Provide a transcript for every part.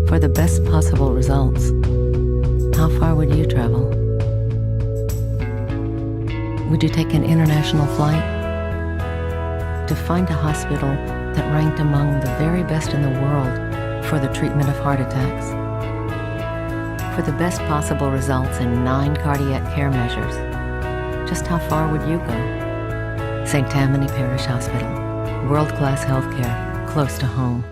For the best possible results, how far would you travel? Would you take an international flight to find a hospital that ranked among the very best in the world for the treatment of heart attacks? For the best possible results in 9 cardiac care measures, just how far would you go? St. Tammany Parish Hospital, world-class healthcare, close to home.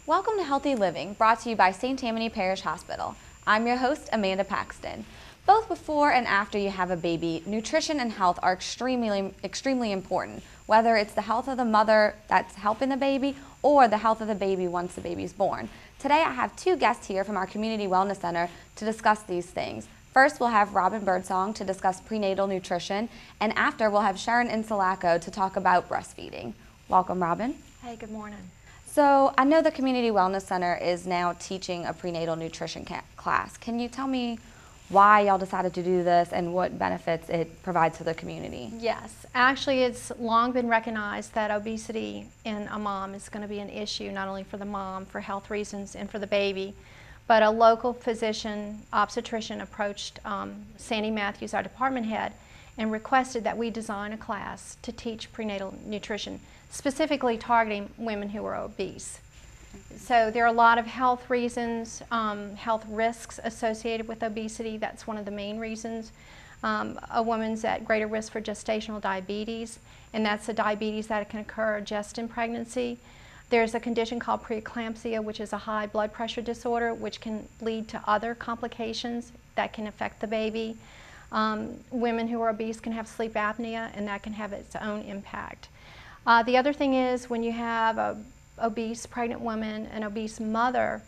Welcome to Healthy Living, brought to you by St. Tammany Parish Hospital. I'm your host, Amanda Paxton. Both before and after you have a baby, nutrition and health are extremely important, whether it's the health of the mother that's helping the baby or the health of the baby once the baby's born. Today I have 2 guests here from our Community Wellness Center to discuss these things. First, we'll have Robin Birdsong to discuss prenatal nutrition, and after, we'll have Sharon Insulaco to talk about breastfeeding. Welcome, Robin. Hey, good morning. So I know the Community Wellness Center is now teaching a prenatal nutrition class. Can you tell me why y'all decided to do this and what benefits it provides to the community? Yes, actually it's long been recognized that obesity in a mom is going to be an issue, not only for the mom, for health reasons, and for the baby. But a local physician, obstetrician, approached Sandy Matthews, our department head, and requested that we design a class to teach prenatal nutrition, specifically targeting women who are obese. So there are a lot of health reasons, health risks associated with obesity. That's one of the main reasons. A woman's at greater risk for gestational diabetes, and that's a diabetes that can occur just in pregnancy. There's a condition called preeclampsia, which is a high blood pressure disorder, which can lead to other complications that can affect the baby. Women who are obese can have sleep apnea, and that can have its own impact. The other thing is when you have an obese pregnant woman, an obese mother,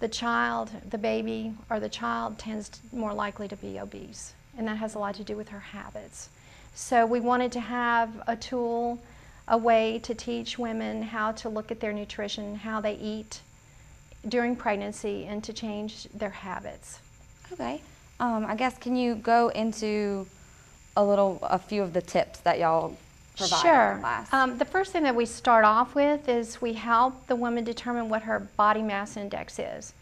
the child, the baby, or the child tends more likely to be obese, and that has a lot to do with her habits. So we wanted to have a tool, a way to teach women how to look at their nutrition, how they eat during pregnancy, and to change their habits. Okay. I guess, can you go into a few of the tips that y'all provide in the class? The first thing that we start off with is we help the woman determine what her body mass index is.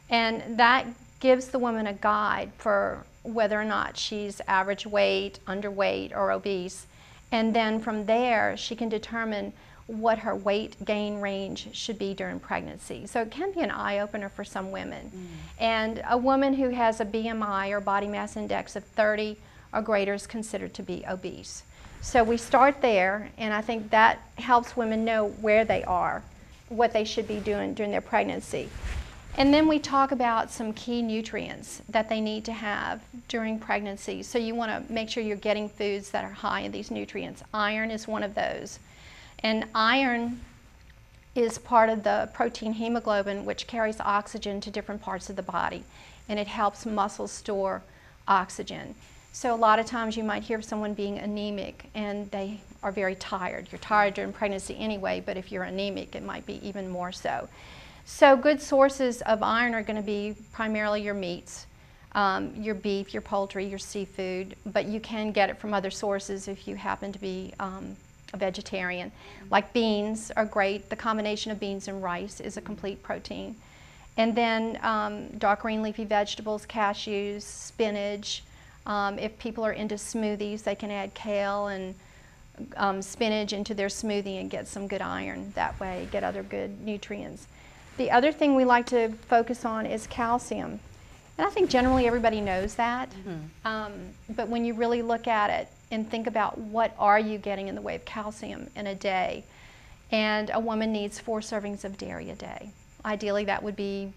And that gives the woman a guide for whether or not she's average weight, underweight, or obese. And then from there, she can determine what her weight gain range should be during pregnancy. So it can be an eye-opener for some women. And a woman who has a BMI or body mass index of 30 or greater is considered to be obese. So we start there, and I think that helps women know where they are, what they should be doing during their pregnancy. And then we talk about some key nutrients that they need to have during pregnancy. So you want to make sure you're getting foods that are high in these nutrients. Iron is one of those. And iron is part of the protein hemoglobin, which carries oxygen to different parts of the body, and it helps muscles store oxygen. So a lot of times you might hear of someone being anemic and they are very tired. You're tired during pregnancy anyway, but if you're anemic, it might be even more so. So good sources of iron are going to be primarily your meats, your beef, your poultry, your seafood, but you can get it from other sources if you happen to be a vegetarian. Like beans are great. The combination of beans and rice is a complete protein. And then dark green leafy vegetables, cashews, spinach. If people are into smoothies, they can add kale and spinach into their smoothie and get some good iron that way, get other good nutrients. The other thing we like to focus on is calcium. And I think generally everybody knows that. But when you really look at it and think about what are you getting in the way of calcium in a day, and a woman needs 4 servings of dairy a day. Ideally that would be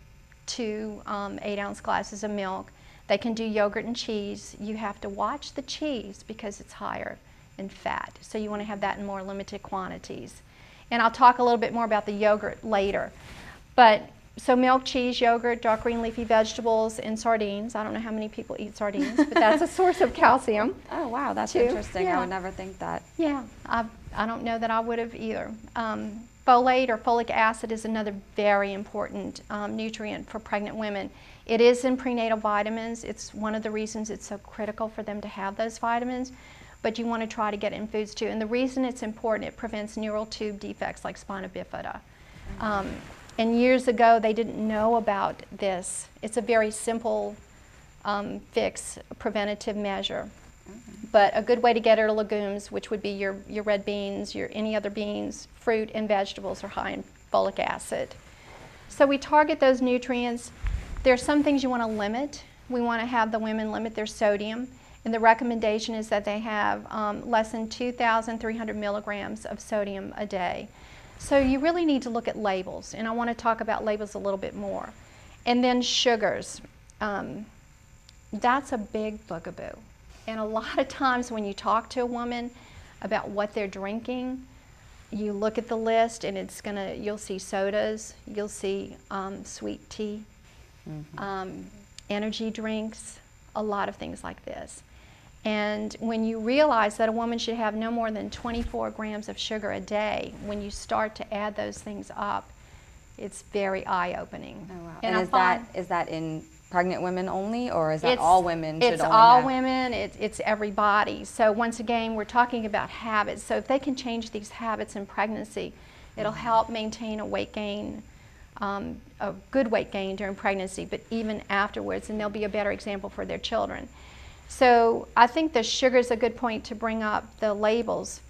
2 8-ounce glasses of milk. They can do yogurt and cheese. You have to watch the cheese because it's higher in fat. So you want to have that in more limited quantities. And I'll talk a little bit more about the yogurt later. But so milk, cheese, yogurt, dark green leafy vegetables, and sardines. I don't know how many people eat sardines, but that's a source of calcium. Oh wow, that's too. interesting. Yeah. I would never think that. Yeah, I don't know that I would have either. Folate or folic acid is another very important nutrient for pregnant women. It is in prenatal vitamins. It's one of the reasons it's so critical for them to have those vitamins. but you want to try to get it in foods too. And the reason it's important, it prevents neural tube defects like spina bifida. And years ago, they didn't know about this. It's a very simple fix, preventative measure. But a good way to get it are legumes, which would be your red beans, your any other beans, fruit, and vegetables are high in folic acid. So we target those nutrients. There are some things you want to limit. We want to have the women limit their sodium. And the recommendation is that they have less than 2,300 milligrams of sodium a day. So you really need to look at labels, and I want to talk about labels a little bit more. And then sugars. That's a big bugaboo. And a lot of times when you talk to a woman about what they're drinking, you look at the list and you'll see sodas, you'll see sweet tea, energy drinks, a lot of things like this. And when you realize that a woman should have no more than 24 grams of sugar a day, when you start to add those things up, it's very eye-opening. Oh, wow. And is that in pregnant women only, or is that all women should only have? It's all women, it's everybody. So once again, we're talking about habits. So if they can change these habits in pregnancy, it'll help maintain a weight gain, a good weight gain during pregnancy, but even afterwards, and they'll be a better example for their children. So I think the sugar is a good point to bring up the labels.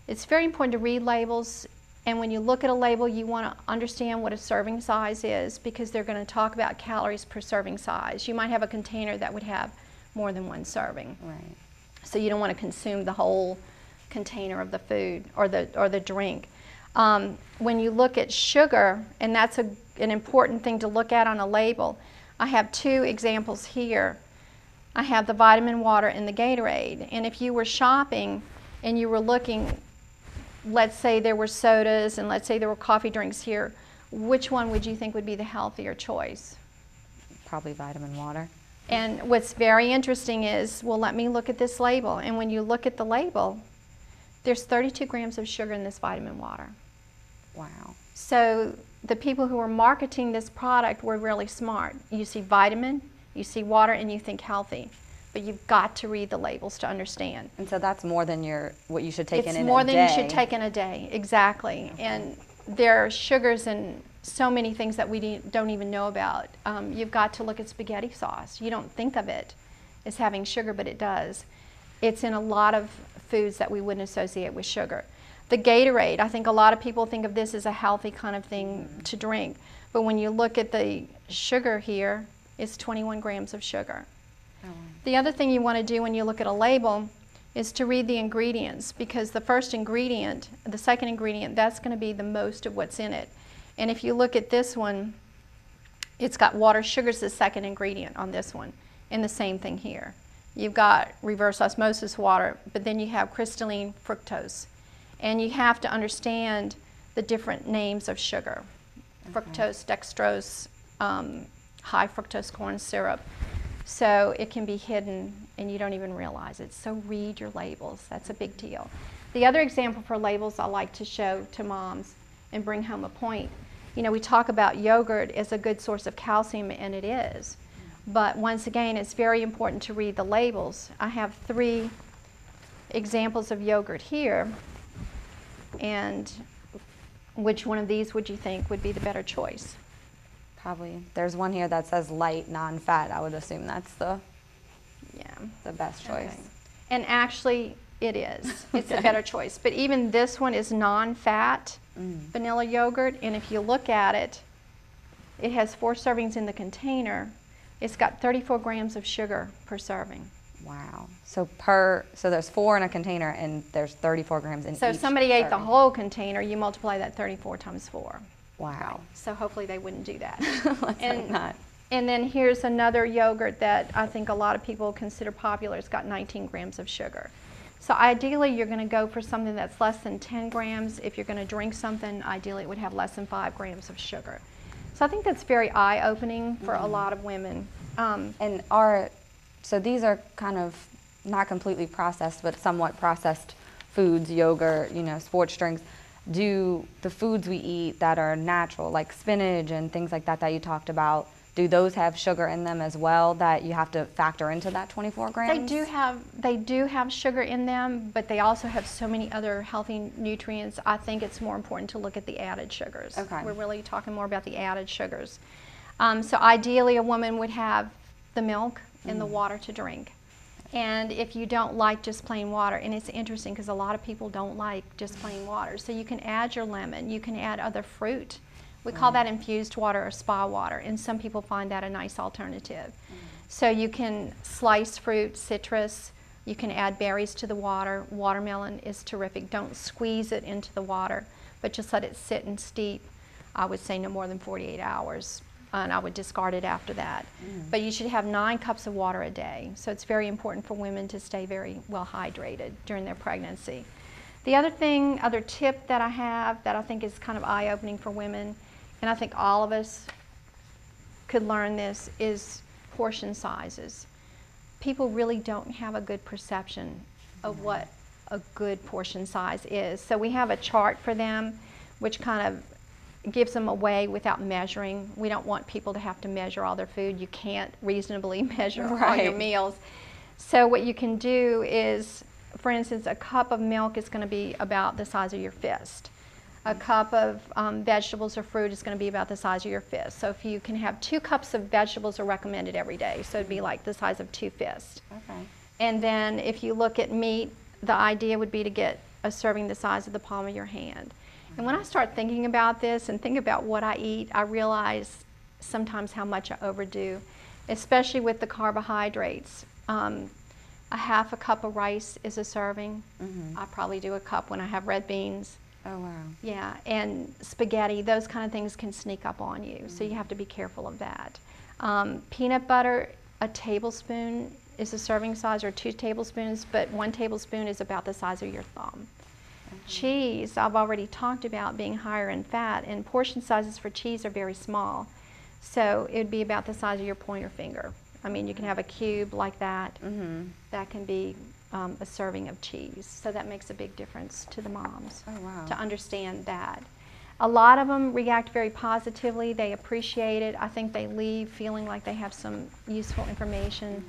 It's very important to read labels, and when you look at a label, you want to understand what a serving size is, because they're going to talk about calories per serving size. You might have a container that would have more than one serving. Right. So you don't want to consume the whole container of the food or the drink. When you look at sugar, and that's an important thing to look at on a label, I have two examples here. I have the vitamin water and the Gatorade. And if you were shopping and you were looking, let's say there were sodas and let's say there were coffee drinks here, which one would you think would be the healthier choice? Probably vitamin water. And what's very interesting is, well, let me look at this label. And when you look at the label, there's 32 grams of sugar in this vitamin water. Wow. So the people who are marketing this product were really smart. You see vitamin, you see water, and you think healthy. But you've got to read the labels to understand. And so that's more than what you should take in a day. It's more than you should take in a day, exactly. Okay. And there are sugars in so many things that we don't even know about. You've got to look at spaghetti sauce. You don't think of it as having sugar, but it does. It's in a lot of foods that we wouldn't associate with sugar. The Gatorade, I think a lot of people think of this as a healthy kind of thing to drink. But when you look at the sugar here, it's 21 grams of sugar. Oh. The other thing you want to do when you look at a label is to read the ingredients, because the first ingredient, the second ingredient, that's going to be the most of what's in it. And if you look at this one, it's got water. Sugar's the second ingredient on this one, and the same thing here. You've got reverse osmosis water, but then you have crystalline fructose. And you have to understand the different names of sugar. Okay. Fructose, dextrose, high fructose corn syrup. So it can be hidden and you don't even realize it. So read your labels. That's a big deal. The other example for labels I like to show to moms and bring home a point. You know, we talk about yogurt as a good source of calcium, and it is. But once again, it's very important to read the labels. I have 3 examples of yogurt here. And which one of these would you think would be the better choice? Probably. There's one here that says light, non-fat. I would assume that's the best choice. Okay. And actually, it is. It's a better choice. But even this one is non-fat vanilla yogurt. And if you look at it, it has 4 servings in the container. It's got 34 grams of sugar per serving. Wow. So there's 4 in a container, and there's 34 grams in each. So if somebody ate the whole container, you multiply that 34 times 4. Wow. Right. So hopefully they wouldn't do that. Let's hope not. And then here's another yogurt that I think a lot of people consider popular. It's got 19 grams of sugar. So ideally, you're going to go for something that's less than 10 grams. If you're going to drink something, ideally it would have less than 5 grams of sugar. So I think that's very eye-opening for a lot of women. So these are kind of not completely processed, but somewhat processed foods, yogurt, sports drinks. Do the foods we eat that are natural, like spinach and things like that you talked about, Do those have sugar in them as well that you have to factor into that 24 grams? They do have sugar in them, but they also have so many other healthy nutrients. I think it's more important to look at the added sugars. Okay. We're really talking more about the added sugars. So ideally a woman would have the milk and the water to drink. And if you don't like just plain water, and it's interesting because a lot of people don't like just plain water, so you can add your lemon, you can add other fruit. We call that infused water or spa water, and some people find that a nice alternative. So you can slice fruit, citrus, you can add berries to the water. Watermelon is terrific. Don't squeeze it into the water, but just let it sit and steep. I would say no more than 48 hours, and I would discard it after that. But you should have 9 cups of water a day, so it's very important for women to stay very well hydrated during their pregnancy. The other tip that I have that I think is kind of eye-opening for women, and I think all of us could learn this, is portion sizes. People really don't have a good perception of what a good portion size is. So we have a chart for them which kind of gives them a way without measuring. We don't want people to have to measure all their food. You can't reasonably measure all your meals. So what you can do is, for instance, a cup of milk is going to be about the size of your fist. A cup of vegetables or fruit is going to be about the size of your fist. So if you can have 2 cups of vegetables are recommended every day. So it'd be like the size of 2 fists. Okay. And then if you look at meat, the idea would be to get a serving the size of the palm of your hand. And when I start thinking about this and think about what I eat, I realize sometimes how much I overdo, especially with the carbohydrates. A half a cup of rice is a serving. I probably do a cup when I have red beans. Oh, wow. Yeah, and spaghetti, those kind of things can sneak up on you, so you have to be careful of that. Peanut butter, a tablespoon is a serving size, or 2 tablespoons, but 1 tablespoon is about the size of your thumb. Cheese, I've already talked about being higher in fat, and portion sizes for cheese are very small, so it would be about the size of your pointer finger. I mean, you can have a cube like that. That can be a serving of cheese. So that makes a big difference to the moms. Oh, wow. To understand that. A lot of them react very positively. They appreciate it. I think they leave feeling like they have some useful information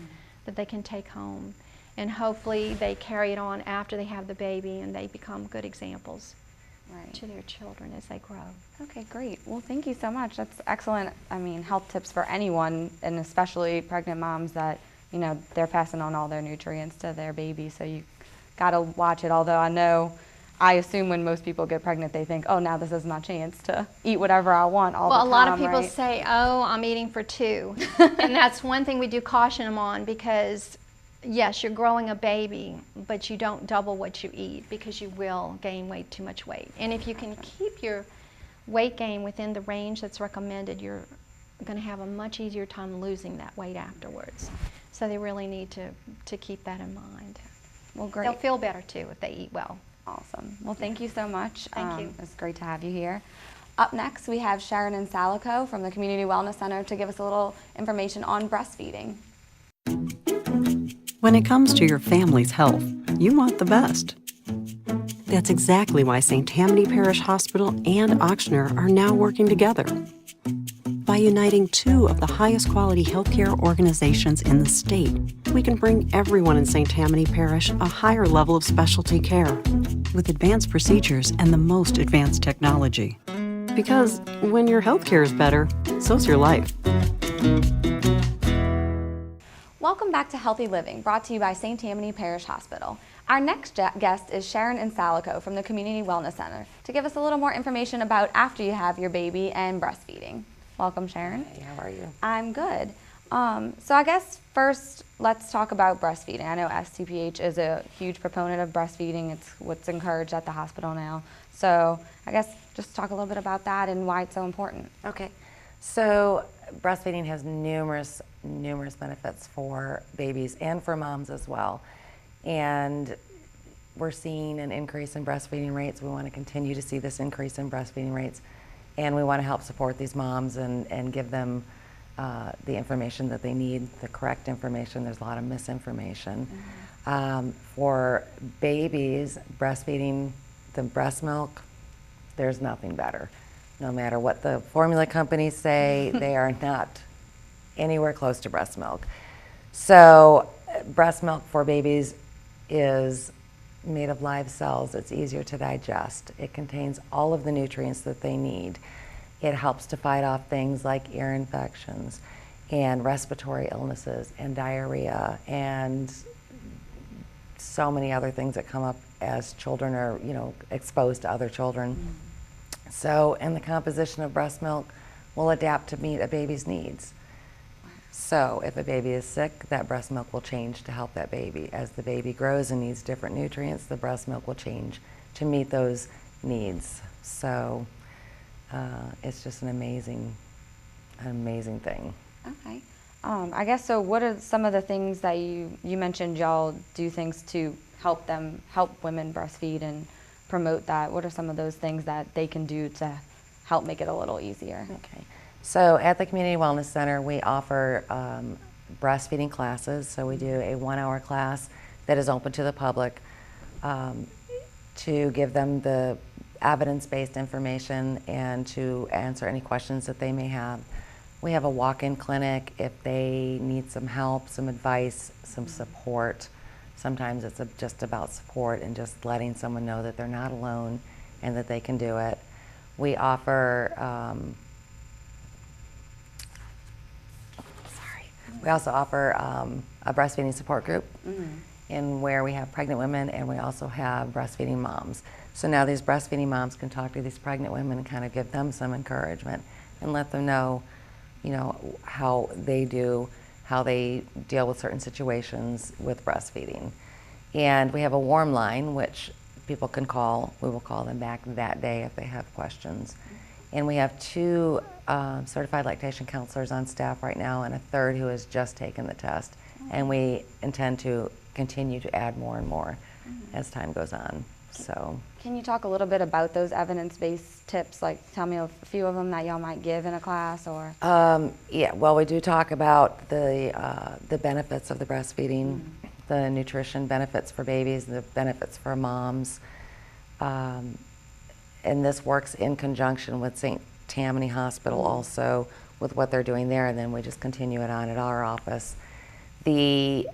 that they can take home. And hopefully they carry it on after they have the baby and they become good examples to their children as they grow. Okay, great. Well, thank you so much. That's excellent, I mean, health tips for anyone, and especially pregnant moms that, you know, they're passing on all their nutrients to their baby, so you gotta watch it. Although I assume when most people get pregnant, they think, oh, now this is my chance to eat whatever I want all the time. Well, a lot of people say, oh, I'm eating for 2. And that's one thing we do caution them on, because yes, you're growing a baby, but you don't double what you eat, because you will gain too much weight. And if you can keep your weight gain within the range that's recommended, you're going to have a much easier time losing that weight afterwards. So they really need to keep that in mind. Well, great. They'll feel better too if they eat well. Awesome. Well, thank you so much. Thank you. It's great to have you here. Up next, we have Sharon and Salico from the Community Wellness Center to give us a little information on breastfeeding. When it comes to your family's health, you want the best. That's exactly why St. Tammany Parish Hospital and Ochsner are now working together. By uniting 2 of the highest quality healthcare organizations in the state, we can bring everyone in St. Tammany Parish a higher level of specialty care with advanced procedures and the most advanced technology. Because when your healthcare is better, so's your life. Welcome back to Healthy Living, brought to you by St. Tammany Parish Hospital. Our next guest is Sharon and Salico from the Community Wellness Center to give us a little more information about after you have your baby and breastfeeding. Welcome, Sharon. Hey, how are you? I'm good. So I guess first, let's talk about breastfeeding. I know STPH is a huge proponent of breastfeeding. It's what's encouraged at the hospital now. So I guess just talk a little bit about that and why it's so important. Okay, so breastfeeding has numerous benefits for babies and for moms as well. And we're seeing an increase in breastfeeding rates. We want to continue to see this increase in breastfeeding rates. And we want to help support these moms and give them the information that they need, the correct information. There's a lot of misinformation. For babies, breastfeeding, the breast milk, there's nothing better. No matter what the formula companies say, they are not anywhere close to breast milk. So breast milk for babies is made of live cells. It's easier to digest. It contains all of the nutrients that they need. It helps to fight off things like ear infections and respiratory illnesses and diarrhea and so many other things that come up as children are, exposed to other children. So, and the composition of breast milk will adapt to meet a baby's needs. So if a baby is sick, that breast milk will change to help that baby. As the baby grows and needs different nutrients, the breast milk will change to meet those needs. So it's just an amazing thing. Okay. I guess so. What are some of the things that you mentioned? Y'all do things to help women breastfeed and promote that. What are some of those things that they can do to help make it a little easier? Okay. So at the Community Wellness Center, we offer breastfeeding classes. So we do a 1-hour class that is open to the public to give them the evidence-based information and to answer any questions that they may have. We have a walk-in clinic if they need some help, some advice, some support. Sometimes it's just about support and just letting someone know that they're not alone and that they can do it. We offer we also offer a breastfeeding support group in where we have pregnant women, and we also have breastfeeding moms. So now these breastfeeding moms can talk to these pregnant women and kind of give them some encouragement and let them know, how they deal with certain situations with breastfeeding. And we have a warm line, which people can call. We will call them back that day if they have questions. And we have 2 certified lactation counselors on staff right now and a 3rd who has just taken the test. And we intend to continue to add more and more as time goes on. So, can you talk a little bit about those evidence-based tips? Like, tell me a few of them that y'all might give in a class, or? Yeah, well, we do talk about the benefits of the breastfeeding, the nutrition benefits for babies, the benefits for moms. And this works in conjunction with St. Tammany Hospital also with what they're doing there, and then we just continue it on at our office. The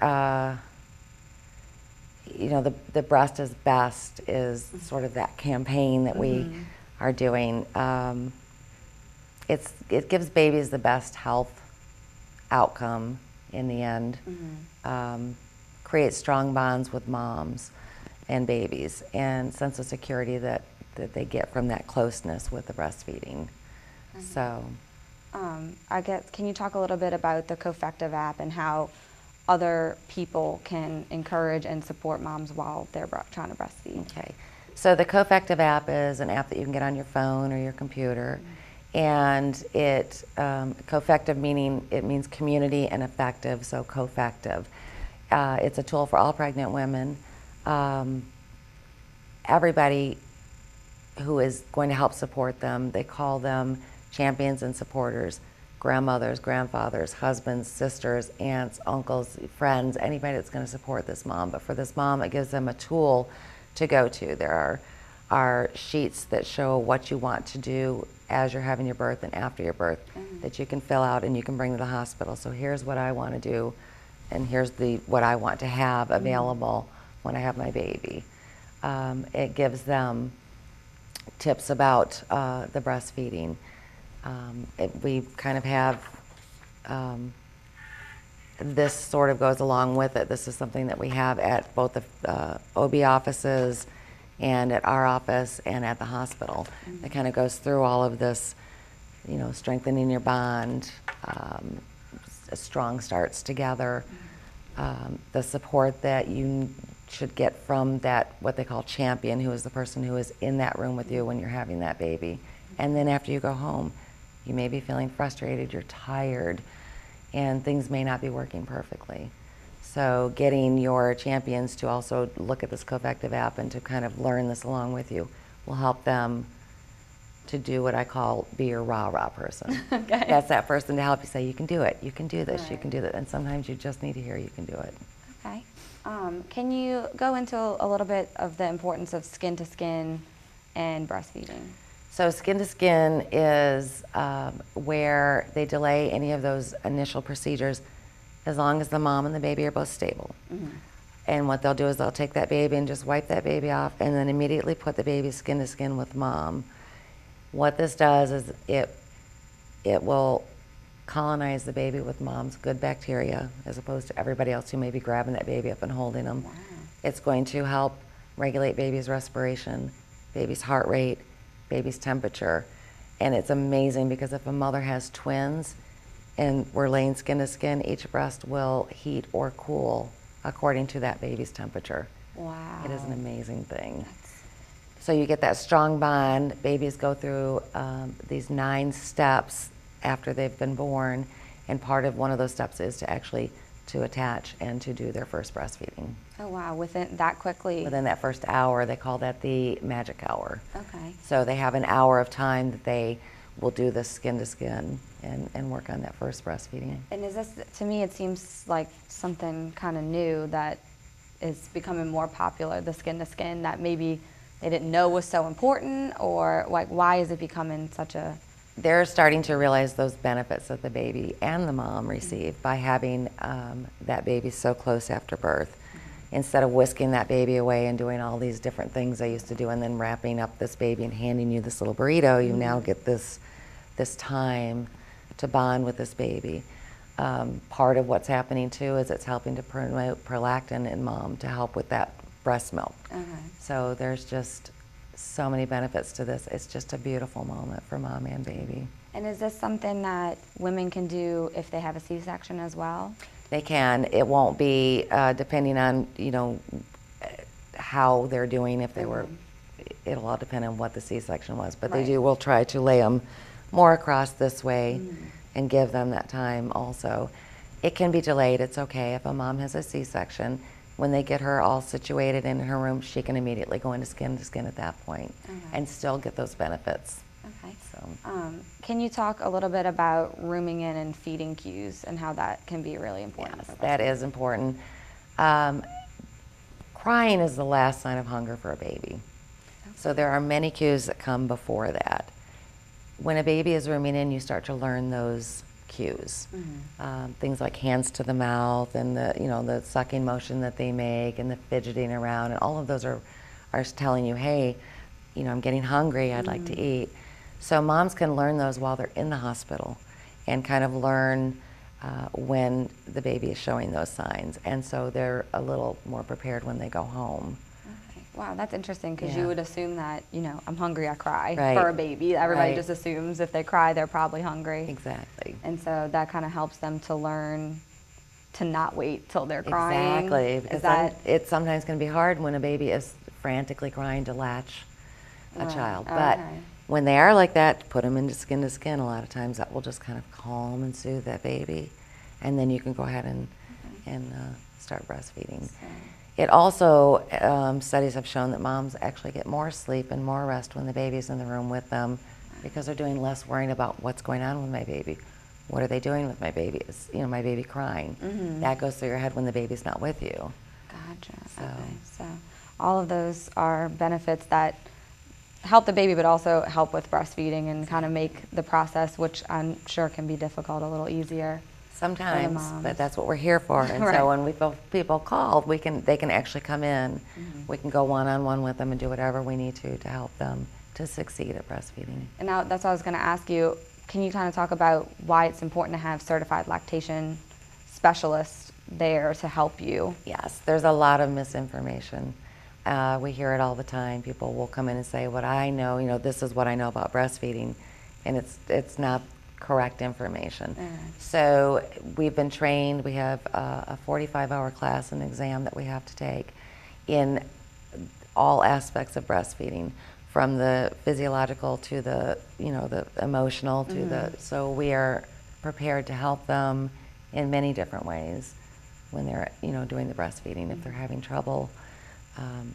Breast is Best is sort of that campaign that we are doing. It gives babies the best health outcome in the end, creates strong bonds with moms and babies, and sense of security that they get from that closeness with the breastfeeding. So, I guess, can you talk a little bit about the Cofective app and how other people can encourage and support moms while they're trying to breastfeed? Okay, so the Cofective app is an app that you can get on your phone or your computer, and it Cofective means community and effective, so Cofective. It's a tool for all pregnant women. Everybody who is going to help support them, they call them champions and supporters. Grandmothers, grandfathers, husbands, sisters, aunts, uncles, friends, anybody that's going to support this mom. But for this mom, it gives them a tool to go to. There are sheets that show what you want to do as you're having your birth and after your birth that you can fill out and you can bring to the hospital. So here's what I want to do, and here's what I want to have available when I have my baby. It gives them tips about the breastfeeding. We kind of have, this sort of goes along with it. This is something that we have at both the OB offices and at our office and at the hospital. It kind of goes through all of this, strengthening your bond, strong starts together, the support that you should get from that, what they call champion, who is the person who is in that room with you when you're having that baby. And then after you go home, you may be feeling frustrated, you're tired, and things may not be working perfectly. So getting your champions to also look at this Cofective app and to kind of learn this along with you will help them to do what I call be your rah-rah person. Okay. That's that person to help you say, you can do it, you can do this, Right. you can do that. And sometimes you just need to hear you can do it. Okay. Can you go into a little bit of the importance of skin-to-skin and breastfeeding? So skin to skin is where they delay any of those initial procedures as long as the mom and the baby are both stable. And what they'll do is they'll take that baby and just wipe that baby off and then immediately put the baby skin to skin with mom. What this does is it will colonize the baby with mom's good bacteria as opposed to everybody else who may be grabbing that baby up and holding them. Wow. It's going to help regulate baby's respiration, baby's heart rate, baby's temperature. And it's amazing because if a mother has twins and we're laying skin to skin, each breast will heat or cool according to that baby's temperature. Wow. It is an amazing thing. So you get that strong bond. Babies go through these 9 steps after they've been born, and part of one of those steps is to actually to attach and to do their first breastfeeding. Oh wow, within that quickly? Within that first hour. They call that the magic hour. Okay. So they have an hour of time that they will do the skin to skin and work on that first breastfeeding. And is this, to me it seems like something kind of new that is becoming more popular, the skin to skin, that maybe they didn't know was so important, or like why is it becoming such a... They're starting to realize those benefits that the baby and the mom receive by having that baby so close after birth. Instead of whisking that baby away and doing all these different things they used to do and then wrapping up this baby and handing you this little burrito, you now get this time to bond with this baby. Part of what's happening too is it's helping to promote prolactin in mom to help with that breast milk. Okay. So there's just so many benefits to this. It's just a beautiful moment for mom and baby. And is this something that women can do if they have a C-section as well? They can. It won't be depending on, you know, how they're doing. If they were, it'll all depend on what the C-section was. But Right. they do. We'll try to lay them more across this way and give them that time also. It can be delayed. It's okay if a mom has a C-section. When they get her all situated in her room, she can immediately go into skin to skin at that point and still get those benefits. Okay. So. Can you talk a little bit about rooming in and feeding cues and how that can be really important? Yes, that is important. Crying is the last sign of hunger for a baby. So there are many cues that come before that. When a baby is rooming in, you start to learn those cues. Things like hands to the mouth and the sucking motion that they make and the fidgeting around, and all of those are telling you, hey, I'm getting hungry, I'd like to eat. So moms can learn those while they're in the hospital and kind of learn when the baby is showing those signs. And so they're a little more prepared when they go home. Okay. Wow, that's interesting because Yeah. you would assume that, I'm hungry, I cry Right. for a baby. Everybody Right. just assumes if they cry, they're probably hungry. Exactly. And so that kind of helps them to learn to not wait till they're crying. Exactly. Because Is that... it sometimes can be hard when a baby is frantically crying to latch a Right. child. But Okay. when they are like that, put them into skin to skin. A lot of times that will just kind of calm and soothe that baby. And then you can go ahead and start breastfeeding. It also, studies have shown that moms actually get more sleep and more rest when the baby's in the room with them because they're doing less worrying about what's going on with my baby. What are they doing with my baby? Is my baby crying? That goes through your head when the baby's not with you. Gotcha. So. Okay. So all of those are benefits that help the baby, but also help with breastfeeding and kind of make the process, which I'm sure can be difficult, a little easier. Sometimes, moms. but that's what we're here for. And Right. so when people call, they can actually come in. We can go one-on-one with them and do whatever we need to help them to succeed at breastfeeding. And now that's what I was going to ask you. Can you kind of talk about why it's important to have certified lactation specialists there to help you? Yes, there's a lot of misinformation. We hear it all the time. People will come in and say, what I know, this is what I know about breastfeeding, and it's not correct information. So we've been trained. We have a 45-hour class and exam that we have to take in all aspects of breastfeeding, from the physiological to the the emotional to the. So we are prepared to help them in many different ways when they're doing the breastfeeding. If they're having trouble,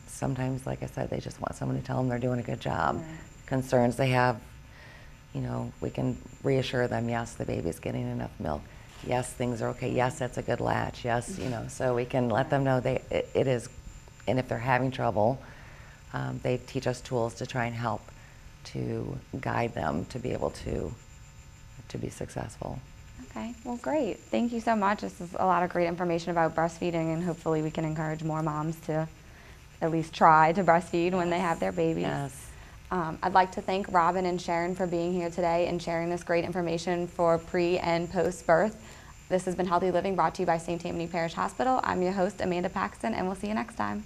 sometimes, like I said, they just want someone to tell them they're doing a good job. Concerns they have, we can reassure them, yes, the baby's getting enough milk. Yes, things are okay. Yes, that's a good latch. Yes, so we can let them know it is. And if they're having trouble, they teach us tools to try and help to guide them to be able to be successful. Okay, well, great. Thank you so much. This is a lot of great information about breastfeeding, and hopefully we can encourage more moms to at least try to breastfeed when they have their babies. Yes. I'd like to thank Robin and Sharon for being here today and sharing this great information for pre and post birth. This has been Healthy Living, brought to you by St. Tammany Parish Hospital. I'm your host, Amanda Paxton, and we'll see you next time.